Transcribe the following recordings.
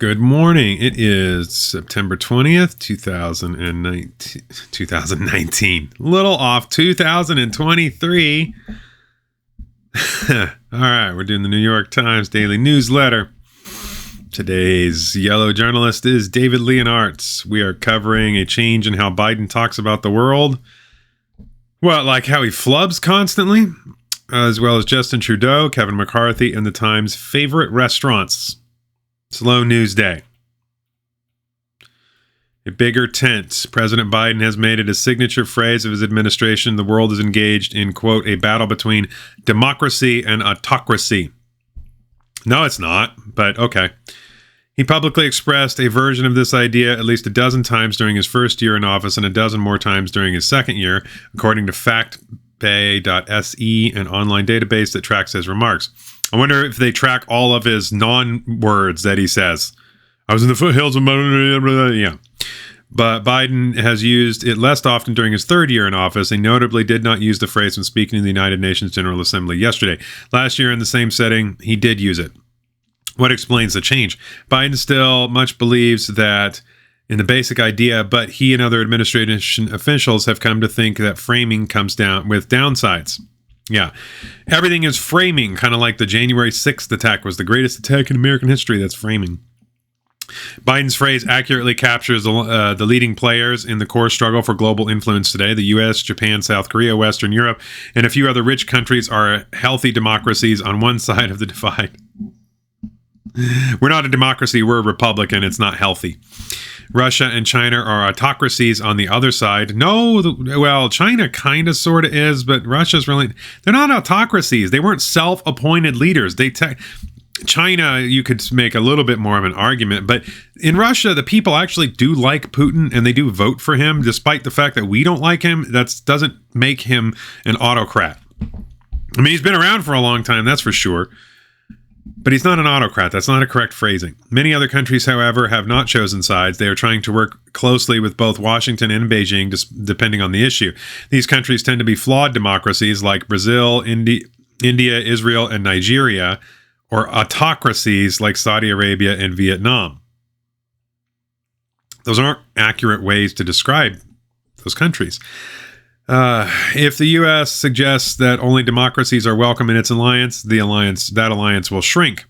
Good morning. It is September 20th, 2019. 2019. Little off, 2023. All right, we're doing the New York Times Daily Newsletter. Today's yellow journalist is David Leonards. We are covering a change in how Biden talks about the world. Well, like how he flubs constantly, as well as Justin Trudeau, Kevin McCarthy, and the Times' favorite restaurants. Slow news day. A bigger tent. President Biden has made it a signature phrase of his administration. The world is engaged in, quote, a battle between democracy and autocracy. No, it's not, but okay. He publicly expressed a version of this idea at least a dozen times during his first year in office and a dozen more times during his second year, according to factbay.se, an online database that tracks his remarks. I wonder if they track all of his non-words that he says. I was in the foothills of... Yeah. But Biden has used it less often during his third year in office. He notably did not use the phrase when speaking to the United Nations General Assembly yesterday. Last year in the same setting, he did use it. What explains the change? Biden still much believes that in the basic idea, but he and other administration officials have come to think that framing comes down with downsides. Yeah, everything is framing, kind of like the January 6th attack was the greatest attack in American history. That's framing. Biden's phrase accurately captures the leading players in the core struggle for global influence today. The U.S., Japan, South Korea, Western Europe, and a few other rich countries are healthy democracies on one side of the divide. We're not a democracy, we're a republic, and it's not healthy. Russia and China are autocracies on the other side. No, well, China kind of sort of is, but Russia's really... They're not autocracies. They weren't self-appointed leaders. China, you could make a little bit more of an argument, but in Russia, the people actually do like Putin, and they do vote for him, despite the fact that we don't like him. That doesn't make him an autocrat. I mean, he's been around for a long time, that's for sure. But he's not an autocrat. That's not a correct phrasing. Many other countries, however, have not chosen sides. They are trying to work closely with both Washington and Beijing, depending on the issue. These countries tend to be flawed democracies like Brazil, India, Israel, and Nigeria, or autocracies like Saudi Arabia and Vietnam. Those aren't accurate ways to describe those countries. If the U.S. suggests that only democracies are welcome in its alliance, that alliance will shrink.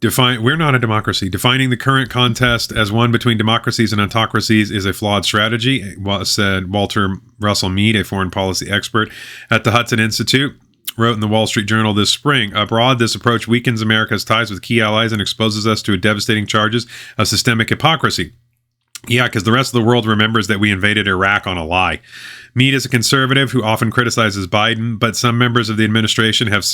We're not a democracy. Defining the current contest as one between democracies and autocracies is a flawed strategy, said Walter Russell Mead, a foreign policy expert at the Hudson Institute, wrote in the Wall Street Journal this spring. Abroad, this approach weakens America's ties with key allies and exposes us to devastating charges of systemic hypocrisy. Yeah, because the rest of the world remembers that we invaded Iraq on a lie. Mead is a conservative who often criticizes Biden, but some members of the administration have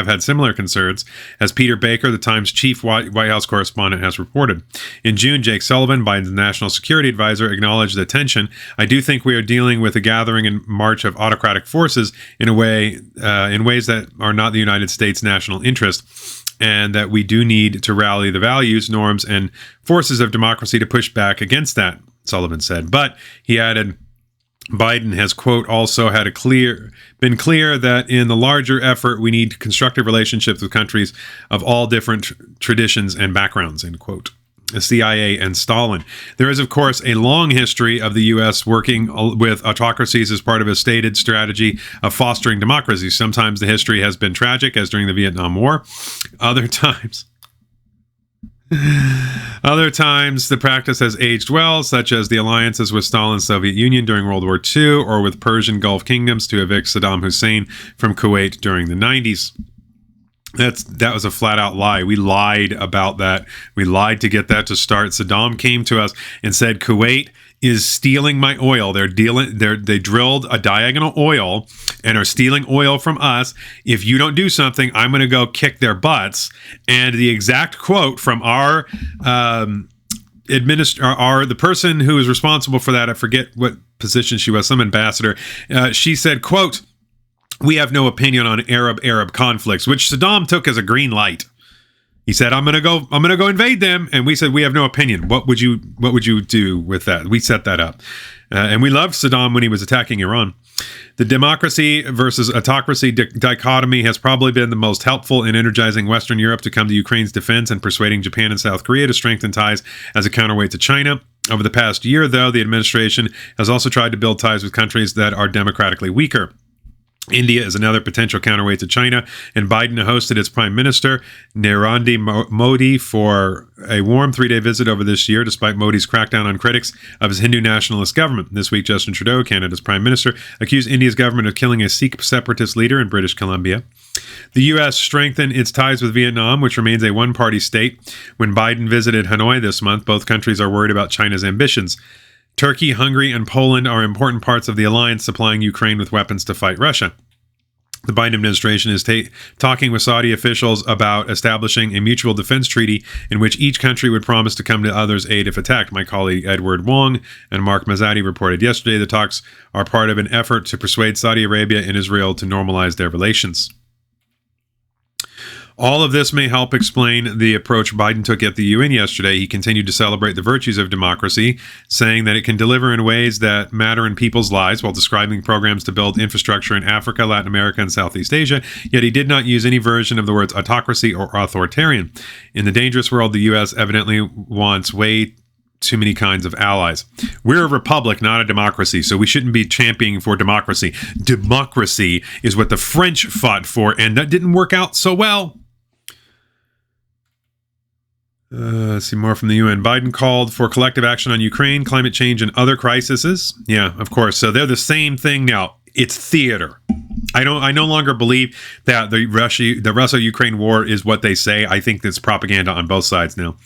had similar concerns, as Peter Baker, the Times' chief White House correspondent, has reported. In June, Jake Sullivan, Biden's national security advisor, acknowledged the tension. I do think we are dealing with a gathering and march of autocratic forces in ways that are not the United States' national interest, and that we do need to rally the values, norms, and forces of democracy to push back against that, Sullivan said. But he added, Biden has, quote, also had been clear that in the larger effort, we need constructive relationships with countries of all different traditions and backgrounds, end quote. The CIA and Stalin. There is, of course, a long history of the U.S. working with autocracies as part of a stated strategy of fostering democracy. Sometimes the history has been tragic, as during the Vietnam War. Other times, the practice has aged well, such as the alliances with Stalin's Soviet Union during World War II, or with Persian Gulf kingdoms to evict Saddam Hussein from Kuwait during the 90s. That was a flat-out lie. We lied about that. We lied to get that to start. Saddam came to us and said, Kuwait is stealing my oil. They drilled a diagonal oil and are stealing oil from us. If you don't do something, I'm going to go kick their butts. And the exact quote from the person who is responsible for that, I forget what position she was, some ambassador, she said, quote, we have no opinion on Arab conflicts, which Saddam took as a green light. He said, I'm gonna go invade them, and we said we have no opinion. What would you do with that? We set that up, and we loved Saddam when he was attacking Iran. The democracy versus autocracy dichotomy has probably been the most helpful in energizing Western Europe to come to Ukraine's defense and persuading Japan and South Korea to strengthen ties as a counterweight to China. Over the past year, though, the administration has also tried to build ties with countries that are democratically weaker. India is another potential counterweight to China, and Biden hosted its Prime Minister, Narendra Modi, for a warm 3-day visit over this year, despite Modi's crackdown on critics of his Hindu nationalist government. This week, Justin Trudeau, Canada's Prime Minister, accused India's government of killing a Sikh separatist leader in British Columbia. The U.S. strengthened its ties with Vietnam, which remains a one-party state. When Biden visited Hanoi this month, both countries are worried about China's ambitions. Turkey, Hungary, and Poland are important parts of the alliance, supplying Ukraine with weapons to fight Russia. The Biden administration is talking with Saudi officials about establishing a mutual defense treaty in which each country would promise to come to others' aid if attacked. My colleague Edward Wong and Mark Mazzatti reported yesterday the talks are part of an effort to persuade Saudi Arabia and Israel to normalize their relations. All of this may help explain the approach Biden took at the UN yesterday. He continued to celebrate the virtues of democracy, saying that it can deliver in ways that matter in people's lives while describing programs to build infrastructure in Africa, Latin America, and Southeast Asia. Yet he did not use any version of the words autocracy or authoritarian. In the dangerous world, the U.S. evidently wants way too many kinds of allies. We're a republic, not a democracy, so we shouldn't be championing for democracy. Democracy is what the French fought for, and that didn't work out so well. Let's see more from the UN. Biden called for collective action on Ukraine, climate change, and other crises. Yeah, of course. So they're the same thing now. It's theater. I no longer believe that the Russia-Ukraine war is what they say. I think it's propaganda on both sides now.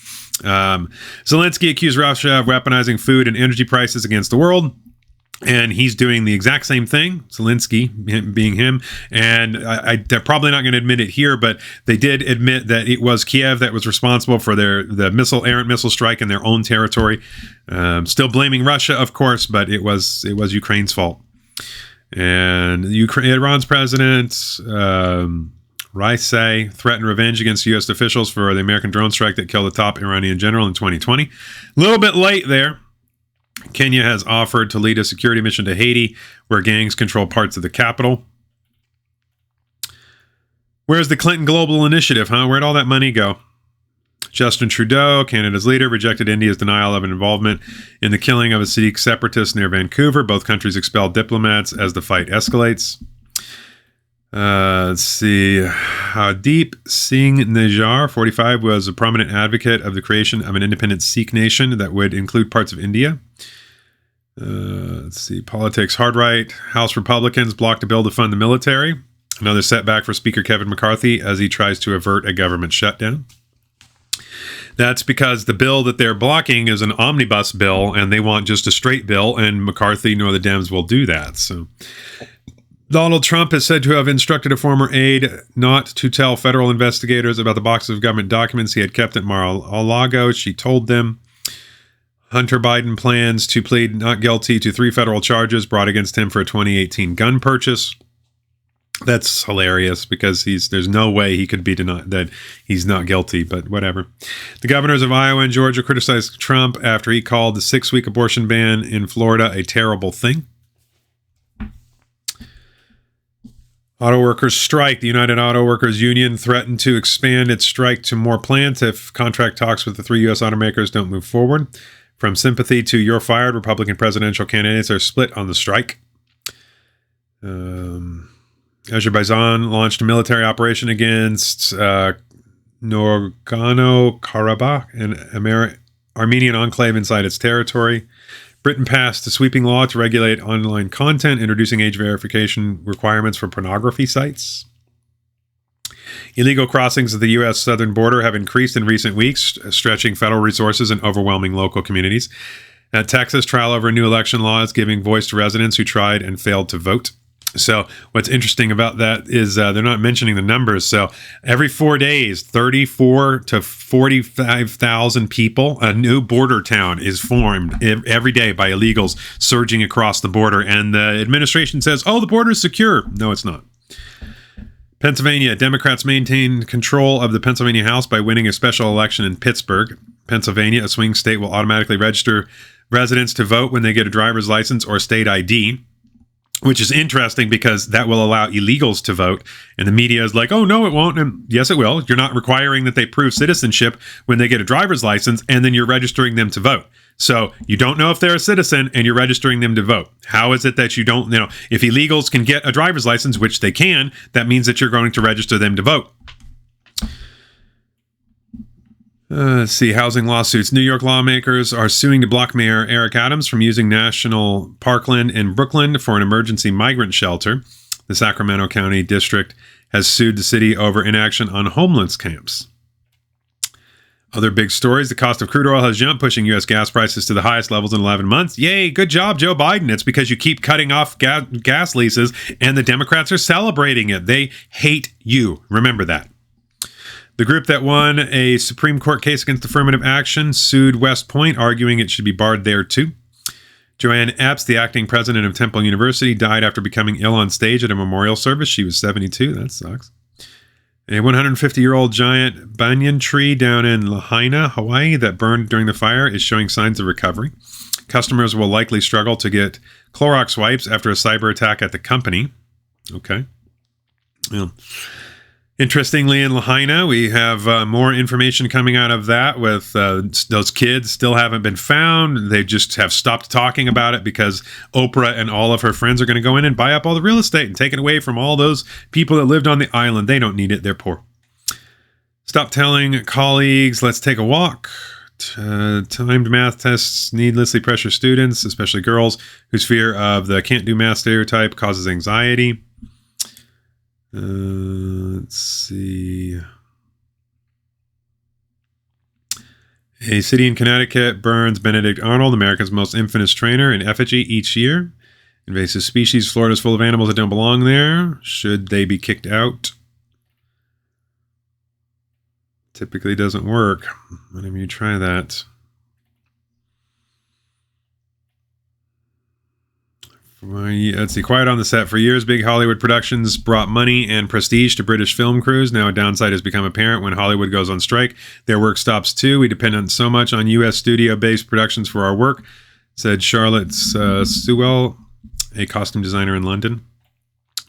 Zelensky accused Russia of weaponizing food and energy prices against the world. And he's doing the exact same thing, Zelensky being him. And they're probably not going to admit it here, but they did admit that it was Kiev that was responsible for the errant missile strike in their own territory. Still blaming Russia, of course, but it was Ukraine's fault. And Iran's president, Raisi, threatened revenge against U.S. officials for the American drone strike that killed a top Iranian general in 2020. A little bit late there. Kenya has offered to lead a security mission to Haiti, where gangs control parts of the capital. Where's the Clinton Global Initiative, huh? Where'd all that money go? Justin Trudeau, Canada's leader, rejected India's denial of an involvement in the killing of a Sikh separatist near Vancouver. Both countries expelled diplomats as the fight escalates. Let's see. Deep Singh Nijjar, 45, was a prominent advocate of the creation of an independent Sikh nation that would include parts of India. Let's see. Politics. Hard right House Republicans blocked a bill to fund the military. Another setback for Speaker Kevin McCarthy as he tries to avert a government shutdown. That's because the bill that they're blocking is an omnibus bill, and they want just a straight bill, and McCarthy nor the Dems will do that. So Donald Trump is said to have instructed a former aide not to tell federal investigators about the boxes of government documents he had kept at Mar-a-Lago. She told them. Hunter Biden plans to plead not guilty to 3 federal charges brought against him for a 2018 gun purchase. That's hilarious because there's no way he could be denied that he's not guilty, but whatever. The governors of Iowa and Georgia criticized Trump after he called the 6-week abortion ban in Florida a terrible thing. Auto workers strike. The United Auto Workers Union threatened to expand its strike to more plants if contract talks with the 3 U.S. automakers don't move forward. From sympathy to you're fired, Republican presidential candidates are split on the strike. Azerbaijan launched a military operation against Nagorno-Karabakh, an Armenian enclave inside its territory. Britain passed a sweeping law to regulate online content, introducing age verification requirements for pornography sites. Illegal crossings of the U.S. southern border have increased in recent weeks, stretching federal resources and overwhelming local communities. At Texas, trial over a new election law is giving voice to residents who tried and failed to vote. So what's interesting about that is they're not mentioning the numbers. So every 4 days, 34 to 45,000 people, a new border town is formed every day by illegals surging across the border. And the administration says, oh, the border is secure. No, it's not. Pennsylvania, Democrats maintain control of the Pennsylvania House by winning a special election in Pittsburgh. Pennsylvania, a swing state, will automatically register residents to vote when they get a driver's license or state ID. which is interesting because that will allow illegals to vote. And the media is like, oh, no, it won't. And yes, it will. You're not requiring that they prove citizenship when they get a driver's license, and then you're registering them to vote. So you don't know if they're a citizen and you're registering them to vote. How is it that you don't, if illegals can get a driver's license, which they can, that means that you're going to register them to vote. Let's see, housing lawsuits. New York lawmakers are suing to block Mayor Eric Adams from using National Parkland in Brooklyn for an emergency migrant shelter. The Sacramento County District has sued the city over inaction on homeless camps. Other big stories. The cost of crude oil has jumped, pushing U.S. gas prices to the highest levels in 11 months. Yay, good job, Joe Biden. It's because you keep cutting off gas leases, and the Democrats are celebrating it. They hate you. Remember that. The group that won a Supreme Court case against affirmative action sued West Point, arguing it should be barred there too. Joanne Epps, the acting president of Temple University, died after becoming ill on stage at a memorial service. She was 72. That sucks. A 150-year-old giant banyan tree down in Lahaina, Hawaii, that burned during the fire is showing signs of recovery. Customers will likely struggle to get Clorox wipes after a cyber attack at the company. Okay. Yeah. Interestingly, in Lahaina, we have more information coming out of that with those kids still haven't been found. They just have stopped talking about it because Oprah and all of her friends are going to go in and buy up all the real estate and take it away from all those people that lived on the island. They don't need it. They're poor. Stop telling colleagues, let's take a walk. Timed math tests needlessly pressure students, especially girls, whose fear of the can't do math stereotype causes anxiety. Let's see. A city in Connecticut burns Benedict Arnold, America's most infamous trainer, in effigy each year. Invasive species. Florida's full of animals that don't belong there. Should they be kicked out? Typically doesn't work whenever you try that. Let's see. Quiet on the set. For years, big Hollywood productions brought money and prestige to British film crews. Now a downside has become apparent when Hollywood goes on strike. Their work stops too. We depend on so much on U.S. studio-based productions for our work, said Charlotte Sewell, a costume designer in London.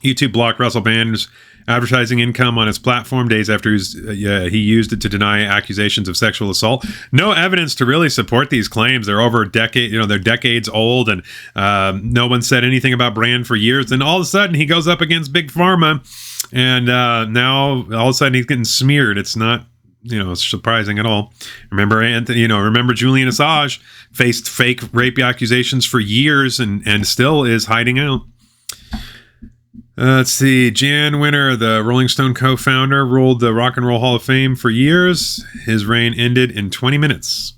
YouTube blocked Russell Brand's advertising income on its platform days after he used it to deny accusations of sexual assault. No evidence to really support these claims. They're over a decade, they're decades old, and no one said anything about Brand for years. And all of a sudden, he goes up against Big Pharma, and now all of a sudden he's getting smeared. It's not, surprising at all. Remember Julian Assange faced fake rape accusations for years and still is hiding out. Let's see. Jan Winter, the Rolling Stone co-founder, ruled the Rock and Roll Hall of Fame for years. His reign ended in 20 minutes.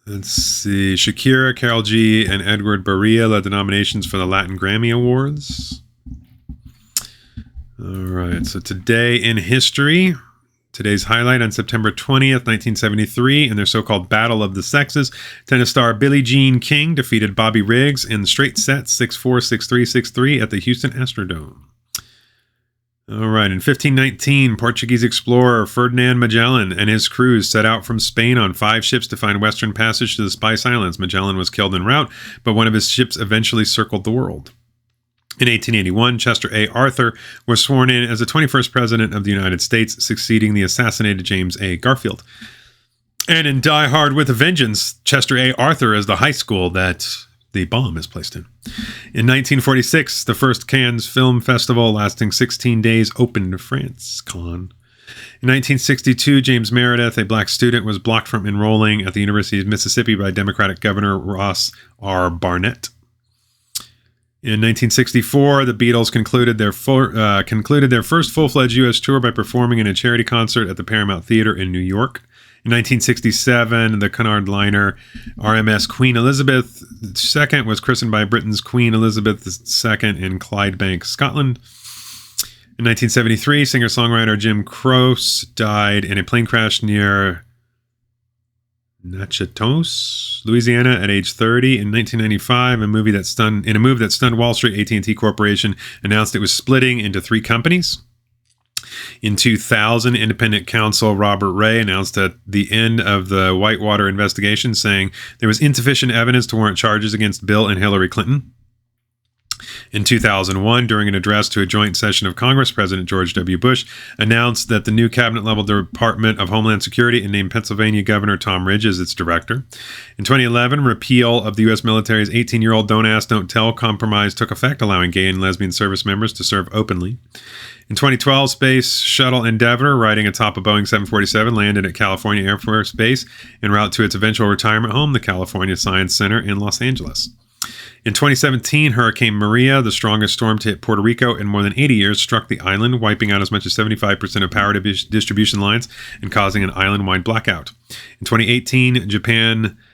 Let's see. Shakira, Karol G, and Edward Barria led the nominations for the Latin Grammy Awards. All right. So today in history, today's highlight: on September 20th, 1973, in their so-called Battle of the Sexes, tennis star Billie Jean King defeated Bobby Riggs in straight sets 6-4, 6-3, 6-3 at the Houston Astrodome. All right, in 1519, Portuguese explorer Ferdinand Magellan and his crews set out from Spain on 5 ships to find western passage to the Spice Islands. Magellan was killed en route, but one of his ships eventually circled the world. In 1881, Chester A. Arthur was sworn in as the 21st President of the United States, succeeding the assassinated James A. Garfield. And in Die Hard with a Vengeance, Chester A. Arthur is the high school that the bomb is placed in. In 1946, the first Cannes Film Festival, lasting 16 days, opened in France. In 1962, James Meredith, a black student, was blocked from enrolling at the University of Mississippi by Democratic Governor Ross R. Barnett. In 1964, the Beatles concluded their first full-fledged U.S. tour by performing in a charity concert at the Paramount Theater in New York. In 1967, the Cunard liner RMS Queen Elizabeth II was christened by Britain's Queen Elizabeth II in Clydebank, Scotland. In 1973, singer-songwriter Jim Croce died in a plane crash near Natchitoches, Louisiana, at age 30. In 1995, a move that stunned Wall Street, AT&T Corporation announced it was splitting into 3 companies. In 2000, independent counsel Robert Ray announced at the end of the Whitewater investigation, saying there was insufficient evidence to warrant charges against Bill and Hillary Clinton. In 2001, during an address to a joint session of Congress, President George W. Bush announced that the new cabinet-level Department of Homeland Security and named Pennsylvania Governor Tom Ridge as its director. In 2011, repeal of the U.S. military's 18-year-old Don't Ask, Don't Tell compromise took effect, allowing gay and lesbian service members to serve openly. In 2012, Space Shuttle Endeavour, riding atop a Boeing 747, landed at California Air Force Base en route to its eventual retirement home, the California Science Center in Los Angeles. In 2017, Hurricane Maria, the strongest storm to hit Puerto Rico in more than 80 years, struck the island, wiping out as much as 75% of power distribution lines and causing an island-wide blackout. In 2018,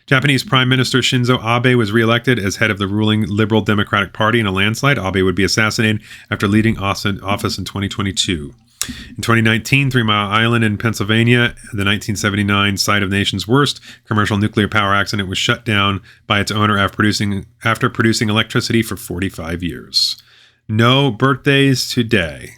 Japanese Prime Minister Shinzo Abe was reelected as head of the ruling Liberal Democratic Party in a landslide. Abe would be assassinated after leaving office in 2022. In 2019, 3 Mile Island in Pennsylvania, the 1979 site of the nation's worst commercial nuclear power accident, was shut down by its owner after producing electricity for 45 years. No birthdays today.